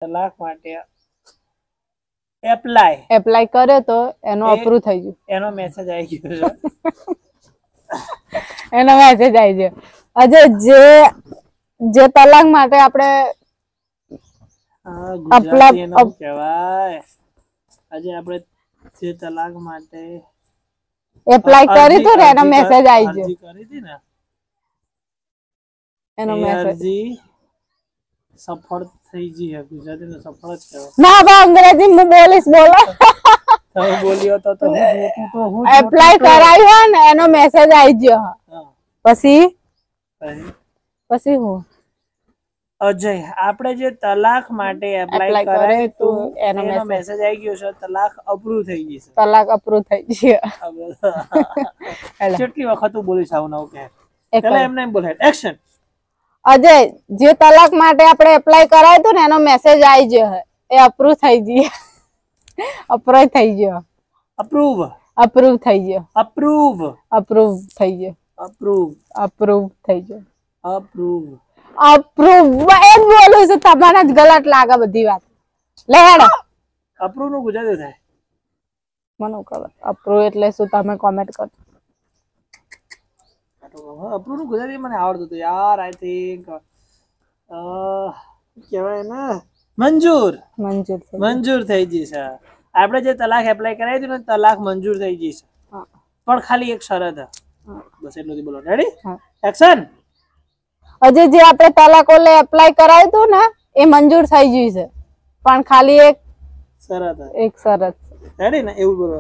તલાક માટે એપ્લાય કરે તો એનો અપ્રૂવ થઈ ગયું, એનો મેસેજ આવી ગયો એનો મેસેજ આવી ગયો. આજે જે તલાક માટે આપણે ગુજરાતી એનો કહેવાય, આજે આપણે જે તલાક માટે એપ્લાય કરી તો એનો મેસેજ આવી ગયો, કરી હતી ને એનો મેસેજ સફળ થઈ ગઈ હે. ગુજરાતી ને સફળ જ કહેવાય. ના બા અંગ્રેજી હું બોલીશ, બોલો. તમે બોલ્યો તો હું એપ્લાય કરાવ્યો ને એનો મેસેજ આવી ગયો. પછી હું અજય આપણે જે તલાક માટે એપ્લાય કરાય તો એનો મેસેજ આવી ગયો છે, તલાક અપ્રૂવ થઈ ગઈ છે. તલાક અપ્રૂવ થઈ ગઈ. કેટલી વખત તું બોલીશ આવું નવું કે એટલે એમને એમ બોલે એક્શન. અજય જે તલાક માટે આપણે એપ્લાય કરાય તો ને એનો મેસેજ આવી ગયો હે, એ અપ્રૂવ થઈ ગઈ. અપ્રૂવ થઈ ગયો. અપ્રૂવ થઈ ગયો. અપ્રૂવ થઈ ગયો. અપ્રૂવ થઈ ગયો. અપ્રૂવ એમ બોલું છું, તમારા જ ગલત લાગે બધી વાત. લે હેડો. અપ્રૂવ નું ગુજરાતી થાય મને ખબર. અપ્રૂવ એટલે શું તમે કોમેન્ટ કરો. અપ્રૂવ નું ગુજરાતી મને આવડતું હતું યાર. આઈ થિંક કહેવાય ને મંજૂર થઈ જશે. આપણે જે તલાક એપ્લાય કરાવી હતી ને તલાક મંજૂર થઈ જશે, પણ ખાલી એક શરત હે. બસ એટલું જ બોલો. Ready action. હજી જે આપણે તલાક ઓલે એપ્લાય કરાવ્યું હતું ને એ મંજૂર થઈ ગયું છે, પણ ખાલી એક શરત. રેડી ને એવું બોલો.